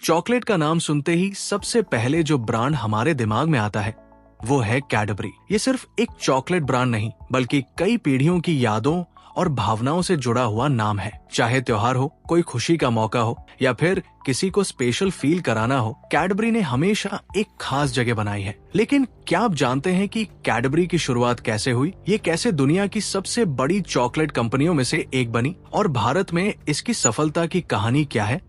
Chocolate का नाम सुनते ही सबसे पहले जो ब्रांड हमारे दिमाग में आता है वो है कैडबरी। ये सिर्फ एक चॉकलेट ब्रांड नहीं बल्कि कई पीढ़ियों की यादों और भावनाओं से जुड़ा हुआ नाम है। चाहे त्योहार हो, कोई खुशी का मौका हो या फिर किसी को स्पेशल फील कराना हो, कैडबरी ने हमेशा एक खास जगह बनाई है। लेकिन क्या आप जानते हैं कि कैडबरी की शुरुआत कैसे हुई? ये कैसे दुनिया की सबसे बड़ी चॉकलेट कंपनियों में से एक बनी और भारत में इसकी सफलता की कहानी क्या है?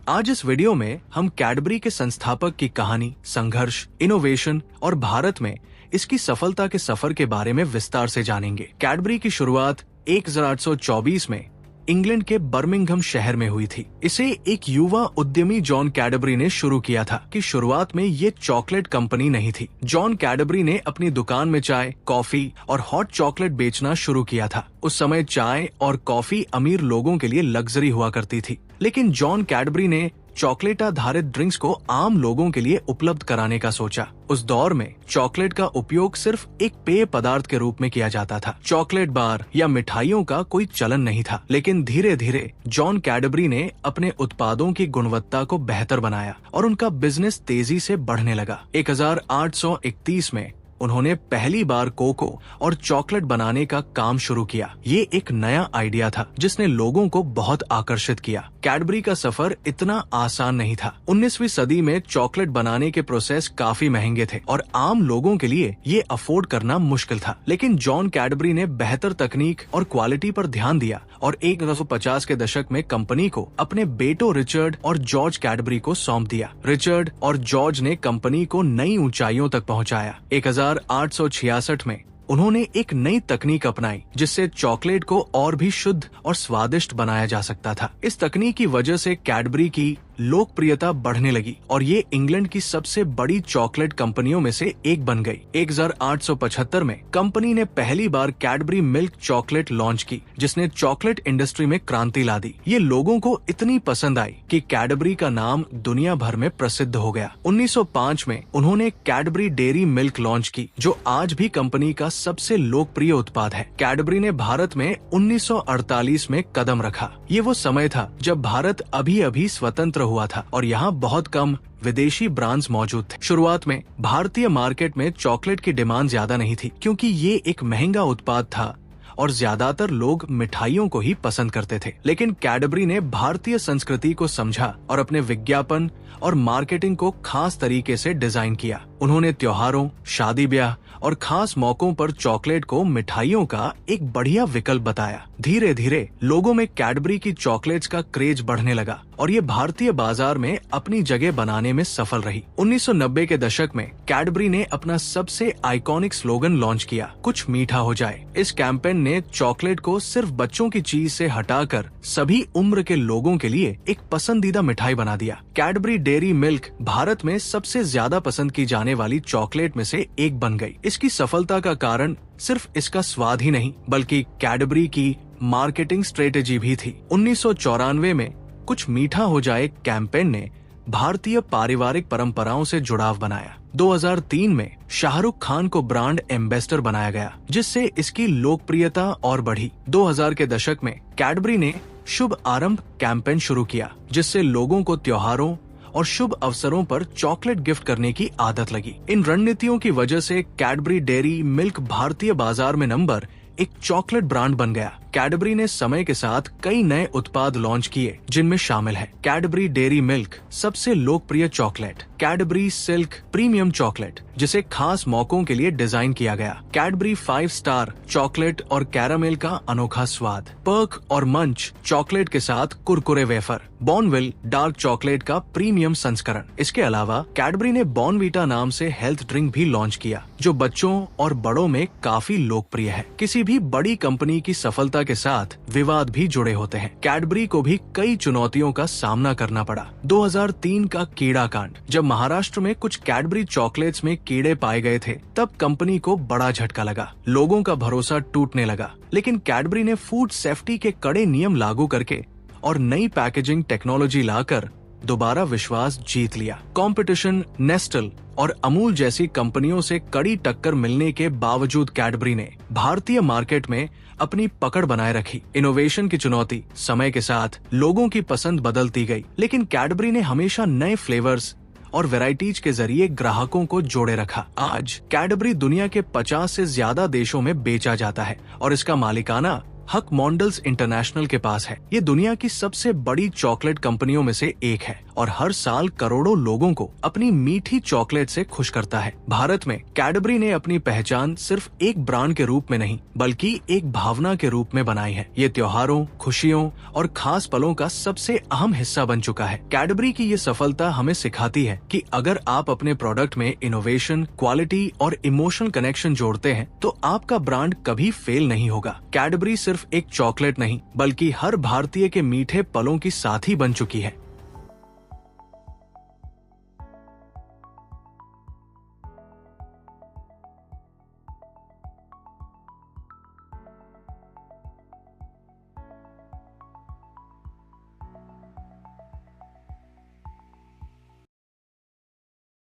आज इस वीडियो में हम कैडबरी के संस्थापक की कहानी, संघर्ष, इनोवेशन और भारत में इसकी सफलता के सफर के बारे में विस्तार से जानेंगे। कैडबरी की शुरुआत 1824 में इंग्लैंड के बर्मिंघम शहर में हुई थी। इसे एक युवा उद्यमी जॉन कैडबरी ने शुरू किया था कि शुरुआत में ये चॉकलेट कंपनी नहीं थी। जॉन कैडबरी ने अपनी दुकान में चाय, कॉफी और हॉट चॉकलेट बेचना शुरू किया था। उस समय चाय और कॉफी अमीर लोगों के लिए लग्जरी हुआ करती थी, लेकिन जॉन कैडबरी ने चॉकलेट आधारित ड्रिंक्स को आम लोगों के लिए उपलब्ध कराने का सोचा। उस दौर में चॉकलेट का उपयोग सिर्फ एक पेय पदार्थ के रूप में किया जाता था। चॉकलेट बार या मिठाइयों का कोई चलन नहीं था। लेकिन धीरे धीरे जॉन कैडबरी ने अपने उत्पादों की गुणवत्ता को बेहतर बनाया और उनका बिजनेस तेजी से बढ़ने लगा। 1831 में उन्होंने पहली बार कोको और चॉकलेट बनाने का काम शुरू किया। ये एक नया आइडिया था जिसने लोगों को बहुत आकर्षित किया। कैडबरी का सफर इतना आसान नहीं था। 19वीं सदी में चॉकलेट बनाने के प्रोसेस काफी महंगे थे और आम लोगों के लिए ये अफोर्ड करना मुश्किल था। लेकिन जॉन कैडबरी ने बेहतर तकनीक और क्वालिटी पर ध्यान दिया और 1950 के दशक में कंपनी को अपने बेटों रिचर्ड और जॉर्ज कैडबरी को सौंप दिया। रिचर्ड और जॉर्ज ने कंपनी को नई ऊंचाइयों तक पहुंचाया। 1866 में उन्होंने एक नई तकनीक अपनाई जिससे चॉकलेट को और भी शुद्ध और स्वादिष्ट बनाया जा सकता था। इस तकनीक की वजह से कैडबरी की लोकप्रियता बढ़ने लगी और ये इंग्लैंड की सबसे बड़ी चॉकलेट कंपनियों में से एक बन गई। 1875 में कंपनी ने पहली बार कैडबरी मिल्क चॉकलेट लॉन्च की, जिसने चॉकलेट इंडस्ट्री में क्रांति ला दी। ये लोगों को इतनी पसंद आई कि कैडबरी का नाम दुनिया भर में प्रसिद्ध हो गया। 1905 में उन्होंने कैडबरी डेयरी मिल्क लॉन्च की, जो आज भी कंपनी का सबसे लोकप्रिय उत्पाद है। कैडबरी ने भारत में 1948 में कदम रखा। ये वो समय था जब भारत अभी अभी स्वतंत्र हुआ था और यहाँ बहुत कम विदेशी ब्रांड्स मौजूद थे। शुरुआत में भारतीय मार्केट में चॉकलेट की डिमांड ज्यादा नहीं थी, क्योंकि ये एक महंगा उत्पाद था और ज्यादातर लोग मिठाइयों को ही पसंद करते थे। लेकिन कैडबरी ने भारतीय संस्कृति को समझा और अपने विज्ञापन और मार्केटिंग को खास तरीके से डिजाइन किया। उन्होंने त्योहारों, शादी ब्याह और खास मौकों पर चॉकलेट को मिठाइयों का एक बढ़िया विकल्प बताया। धीरे धीरे लोगों में कैडबरी की चॉकलेट्स का क्रेज बढ़ने लगा और ये भारतीय बाजार में अपनी जगह बनाने में सफल रही। 1990 के दशक में कैडबरी ने अपना सबसे आइकॉनिक स्लोगन लॉन्च किया, कुछ मीठा हो जाए। इस कैंपेन ने चॉकलेट को सिर्फ बच्चों की चीज से हटाकर सभी उम्र के लोगों के लिए एक पसंदीदा मिठाई बना दिया। कैडबरी डेयरी मिल्क भारत में सबसे ज्यादा पसंद की जाने वाली चॉकलेट में से एक बन गई। इसकी सफलता का कारण सिर्फ इसका स्वाद ही नहीं बल्कि कैडबरी की मार्केटिंग स्ट्रेटेजी भी थी। 1994 में कुछ मीठा हो जाए कैंपेन ने भारतीय पारिवारिक परंपराओं से जुड़ाव बनाया। 2003 में शाहरुख खान को ब्रांड एम्बेसडर बनाया गया, जिससे इसकी लोकप्रियता और बढ़ी। 2000 के दशक में कैडबरी ने शुभ आरंभ कैंपेन शुरू किया, जिससे लोगों को त्योहारों और शुभ अवसरों पर चॉकलेट गिफ्ट करने की आदत लगी। इन रणनीतियों की वजह से कैडबरी डेयरी मिल्क भारतीय बाजार में नंबर एक चॉकलेट ब्रांड बन गया। कैडबरी ने समय के साथ कई नए उत्पाद लॉन्च किए, जिनमें शामिल है कैडबरी डेयरी मिल्क सबसे लोकप्रिय chocolate, Cadbury silk premium chocolate जिसे खास मौकों के लिए डिजाइन किया गया, कैडबरी 5 स्टार चॉकलेट और कैरामेल का अनोखा स्वाद, पर्क और मंच चॉकलेट के साथ Kurkure wafer, Bournville dark chocolate का प्रीमियम संस्करण। इसके अलावा कैडबरी ने बॉर्नवीटा नाम से हेल्थ ड्रिंक भी लॉन्च किया, जो बच्चों और बड़ों में काफी लोकप्रिय है। किसी भी बड़ी कंपनी की सफलता के साथ विवाद भी जुड़े होते हैं। कैडबरी को भी कई चुनौतियों का सामना करना पड़ा। 2003 का कीड़ा कांड, जब महाराष्ट्र में कुछ कैडबरी चॉकलेट्स में कीड़े पाए गए थे, तब कंपनी को बड़ा झटका लगा। लोगों का भरोसा टूटने लगा। लेकिन कैडबरी ने फूड सेफ्टी के कड़े नियम लागू करके और नई पैकेजिंग टेक्नोलॉजी लाकर दोबारा विश्वास जीत लिया। कंपटीशन नेस्टल और अमूल जैसी कंपनियों से कड़ी टक्कर मिलने के बावजूद कैडबरी ने भारतीय मार्केट में अपनी पकड़ बनाए रखी। इनोवेशन की चुनौती, समय के साथ लोगों की पसंद बदलती गई, लेकिन कैडबरी ने हमेशा नए फ्लेवर्स और वैरायटीज के जरिए ग्राहकों को जोड़े रखा। आज कैडबरी दुनिया के 50 से ज्यादा देशों में बेचा जाता है और इसका मालिकाना हक मॉन्डल्स इंटरनेशनल के पास है। ये दुनिया की सबसे बड़ी चॉकलेट कंपनियों में से एक है और हर साल करोड़ों लोगों को अपनी मीठी चॉकलेट से खुश करता है। भारत में कैडबरी ने अपनी पहचान सिर्फ एक ब्रांड के रूप में नहीं, बल्कि एक भावना के रूप में बनाई है। ये त्योहारों, खुशियों और खास पलों का सबसे अहम हिस्सा बन चुका है। कैडबरी की ये सफलता हमें सिखाती है कि अगर आप अपने प्रोडक्ट में इनोवेशन, क्वालिटी और इमोशनल कनेक्शन जोड़ते हैं, तो आपका ब्रांड कभी फेल नहीं होगा। कैडबरी सिर्फ एक चॉकलेट नहीं, बल्कि हर भारतीय के मीठे पलों की साथी बन चुकी है।